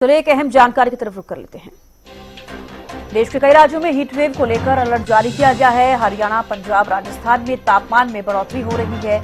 चलिए एक अहम जानकारी की तरफ रुख कर लेते हैं। देश के कई राज्यों में हीट वेव को लेकर अलर्ट जारी किया गया है। हरियाणा, पंजाब, राजस्थान में तापमान में बढ़ोतरी हो रही है।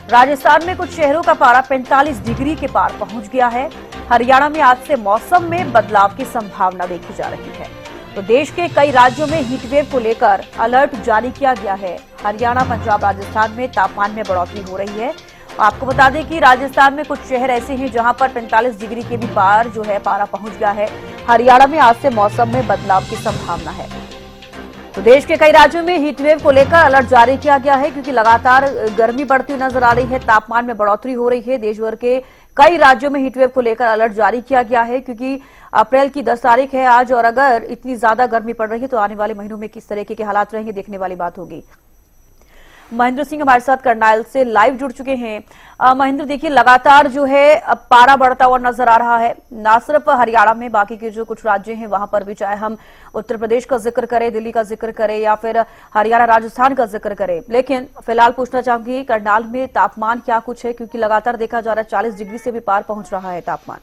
राजस्थान में कुछ शहरों का पारा 45 डिग्री के पार पहुंच गया है। हरियाणा में आज से मौसम में बदलाव की संभावना देखी जा रही है। तो देश के कई राज्यों में हीट वेव को लेकर अलर्ट जारी किया गया है। हरियाणा, पंजाब, राजस्थान में तापमान में बढ़ोतरी हो रही है। आपको बता दें कि राजस्थान में कुछ शहर ऐसे हैं जहां पर 45 डिग्री के भी पार जो है पारा पहुंच गया है। हरियाणा में आज से मौसम में बदलाव की संभावना है। तो देश के कई राज्यों में हीट वेव को लेकर अलर्ट जारी किया गया है क्योंकि लगातार गर्मी बढ़ती हुई नजर आ रही है, तापमान में बढ़ोतरी हो रही है। देश भर के कई राज्यों में हीट वेव को लेकर अलर्ट जारी किया गया है क्योंकि अप्रैल की 10 तारीख है आज, और अगर इतनी ज्यादा गर्मी पड़ रही है तो आने वाले महीनों में किस तरीके के हालात रहेंगे देखने वाली बात होगी। महेंद्र सिंह हमारे साथ करनाल से लाइव जुड़ चुके हैं। महेंद्र, देखिए लगातार जो है पारा बढ़ता हुआ नजर आ रहा है, ना सिर्फ हरियाणा में, बाकी के जो कुछ राज्य हैं वहां पर भी, चाहे हम उत्तर प्रदेश का जिक्र करें, दिल्ली का जिक्र करें या फिर हरियाणा, राजस्थान का जिक्र करें। लेकिन फिलहाल पूछना चाहूंगी करनाल में तापमान क्या कुछ है, क्योंकि लगातार देखा जा रहा है 40 डिग्री से भी पार पहुंच रहा है तापमान।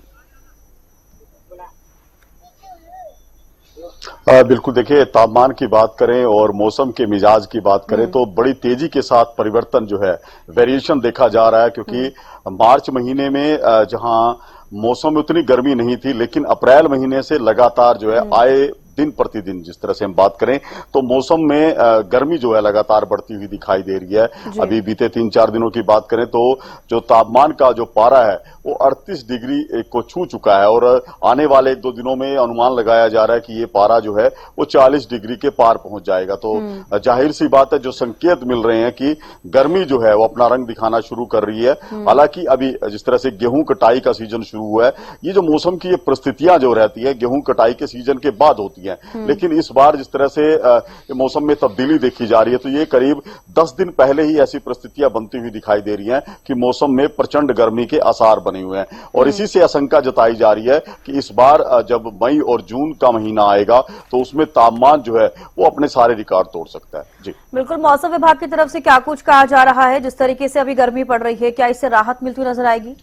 बिल्कुल, देखिए तापमान की बात करें और मौसम के मिजाज की बात करें तो बड़ी तेजी के साथ परिवर्तन जो है, वेरिएशन देखा जा रहा है। क्योंकि मार्च महीने में जहां मौसम में उतनी गर्मी नहीं थी, लेकिन अप्रैल महीने से लगातार जो है आए दिन प्रतिदिन जिस तरह से हम बात करें तो मौसम में गर्मी जो है लगातार बढ़ती हुई दिखाई दे रही है। अभी बीते 3-4 दिनों की बात करें तो जो तापमान का जो पारा है वो 38 डिग्री को छू चुका है, और आने वाले 1-2 दिनों में अनुमान लगाया जा रहा है कि ये पारा जो है वो 40 डिग्री के पार पहुंच जाएगा। तो जाहिर सी बात है, जो संकेत मिल रहे हैं कि गर्मी जो है वो अपना रंग दिखाना शुरू कर रही है। हालांकि अभी जिस तरह से गेहूं कटाई का सीजन शुरू हुआ है, ये जो मौसम की ये परिस्थितियां जो रहती है गेहूं कटाई के सीजन के बाद होती है, लेकिन इस बार जिस तरह से मौसम में तब्दीली देखी जा रही है तो ये करीब 10 दिन पहले ही ऐसी परिस्थितियां बनती हुई दिखाई दे रही हैं कि मौसम में प्रचंड गर्मी के आसार बने हुए हैं। और इसी से आशंका जताई जा रही है कि इस बार जब मई और जून का महीना आएगा तो उसमें तापमान जो है वो अपने सारे रिकॉर्ड तोड़ सकता है। जी बिल्कुल, मौसम विभाग की तरफ से क्या कुछ कहा जा रहा है? जिस तरीके से अभी गर्मी पड़ रही है, क्या इससे राहत मिलती हुई नजर आएगी?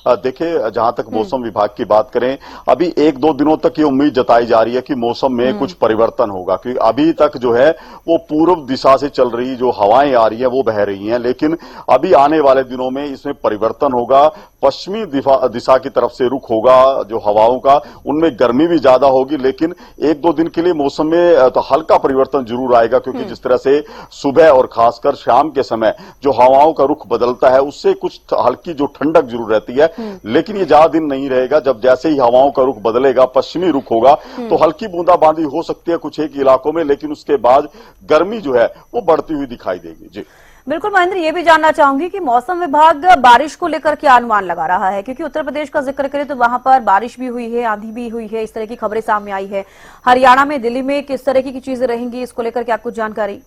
देखिए, जहां तक मौसम विभाग की बात करें, अभी 1-2 दिनों तक ये उम्मीद जताई जा रही है कि मौसम में कुछ परिवर्तन होगा, क्योंकि अभी तक जो है वो पूर्व दिशा से चल रही जो हवाएं आ रही हैं वो बह रही हैं, लेकिन अभी आने वाले दिनों में इसमें परिवर्तन होगा। पश्चिमी दिशा की तरफ से रुख होगा जो हवाओं का, उनमें गर्मी भी ज्यादा होगी, लेकिन 1-2 दिन के लिए मौसम में तो हल्का परिवर्तन जरूर आएगा। क्योंकि जिस तरह से सुबह और खासकर शाम के समय जो हवाओं का रुख बदलता है उससे कुछ हल्की जो ठंडक जरूर रहती है, लेकिन ये ज्यादा दिन नहीं रहेगा। जब जैसे ही हवाओं का रुख बदलेगा, पश्चिमी रुख होगा, तो हल्की बूंदाबांदी हो सकती है कुछ एक इलाकों में, लेकिन उसके बाद गर्मी जो है वो बढ़ती हुई दिखाई देगी। जी बिल्कुल महेंद्र, ये भी जानना चाहूंगी कि मौसम विभाग बारिश को लेकर क्या अनुमान लगा रहा है, क्योंकि उत्तर प्रदेश का जिक्र करें तो वहां पर बारिश भी हुई है, आंधी भी हुई है, इस तरह की खबरें सामने आई है। हरियाणा में, दिल्ली में किस तरह की चीजें रहेंगी, इसको लेकर क्या कुछ जानकारी?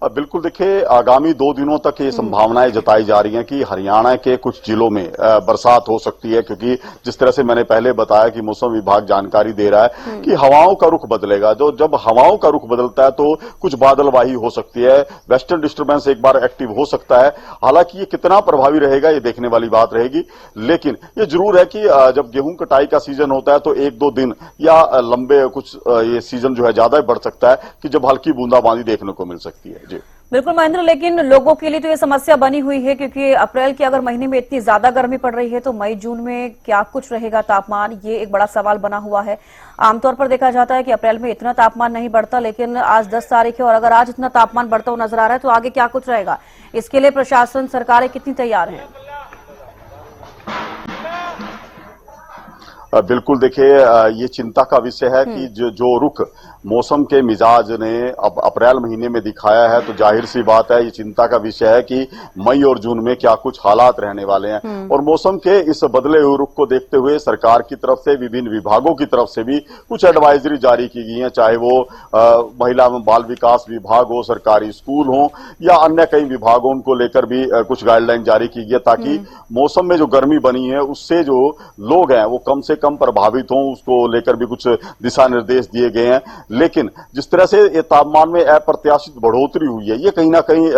बिल्कुल, देखिए आगामी 2 दिनों तक ये संभावनाएं जताई जा रही हैं कि हरियाणा के कुछ जिलों में बरसात हो सकती है। क्योंकि जिस तरह से मैंने पहले बताया कि मौसम विभाग जानकारी दे रहा है कि हवाओं का रुख बदलेगा। जो जब हवाओं का रुख बदलता है तो कुछ बादलवाही हो सकती है, वेस्टर्न डिस्टर्बेंस एक बार एक्टिव हो सकता है। हालांकि ये कितना प्रभावी रहेगा ये देखने वाली बात रहेगी, लेकिन ये जरूर है कि जब गेहूं कटाई का सीजन होता है तो 1-2 दिन या लंबे कुछ ये सीजन जो है ज्यादा बढ़ सकता है कि जब हल्की बूंदाबांदी देखने को मिल सकती है। बिल्कुल महेंद्र, लेकिन लोगों के लिए तो ये समस्या बनी हुई है क्योंकि अप्रैल के अगर महीने में इतनी ज्यादा गर्मी पड़ रही है तो मई जून में क्या कुछ रहेगा तापमान, ये एक बड़ा सवाल बना हुआ है। आमतौर पर देखा जाता है कि अप्रैल में इतना तापमान नहीं बढ़ता, लेकिन आज 10 तारीख है और अगर आज इतना तापमान बढ़ता हुआ नजर आ रहा है तो आगे क्या कुछ रहेगा, इसके लिए प्रशासन, सरकारें कितनी तैयार है? बिल्कुल, देखिए ये चिंता का विषय है कि जो रुख मौसम के मिजाज ने अब अप्रैल महीने में दिखाया है, तो जाहिर सी बात है ये चिंता का विषय है कि मई और जून में क्या कुछ हालात रहने वाले हैं। और मौसम के इस बदले हुए रुख को देखते हुए सरकार की तरफ से, विभिन्न विभागों की तरफ से भी कुछ एडवाइजरी जारी की गई है, चाहे वो महिला एवं बाल विकास विभाग हो, सरकारी स्कूल हो या अन्य कई विभागों, उनको लेकर भी कुछ गाइडलाइन जारी की गई है ताकि मौसम में जो गर्मी बनी है उससे जो लोग हैं वो कम से कम प्रभावित हों, उसको लेकर भी कुछ दिशा निर्देश दिए गए हैं। लेकिन जिस तरह से ये तापमान में अप्रत्याशित बढ़ोतरी हुई है, ये कहीं ना कहीं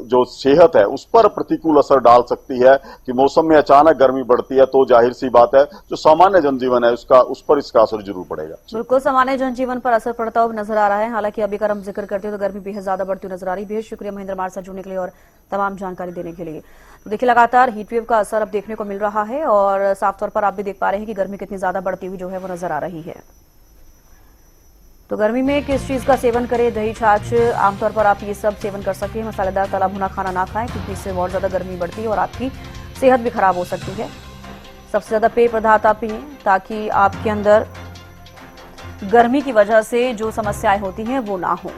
जो सेहत है उस पर प्रतिकूल असर डाल सकती है कि मौसम में अचानक गर्मी बढ़ती है तो जाहिर सी बात है जो सामान्य जनजीवन है उस पर इसका असर जरूर पड़ेगा। बिल्कुल सामान्य जनजीवन पर असर पड़ता हुआ नजर आ रहा है। हालांकि अभी अगर हम जिक्र करते हैं तो गर्मी बेहद ज्यादा बढ़ती हुई नजर आ रही है। बेहद शुक्रिया महेंद्र हमारे साथ जुड़ने के लिए और तमाम जानकारी देने के लिए। तो देखिए लगातार हीटवेव का असर अब देखने को मिल रहा है और साफ तौर पर आप भी देख पा रहे हैं कि गर्मी कितनी ज्यादा बढ़ती हुई जो है वो नजर आ रही है। तो गर्मी में किस चीज का सेवन करें? दही, छाछ, आमतौर पर आप ये सब सेवन कर सकते हैं। मसालेदार तला भुना खाना ना खाएं क्योंकि इससे बहुत ज्यादा गर्मी बढ़ती है और आपकी सेहत भी खराब हो सकती है। सबसे ज्यादा पेय पदार्थ आप पिएं ताकि आपके अंदर गर्मी की वजह से जो समस्याएं होती हैं वो ना हो।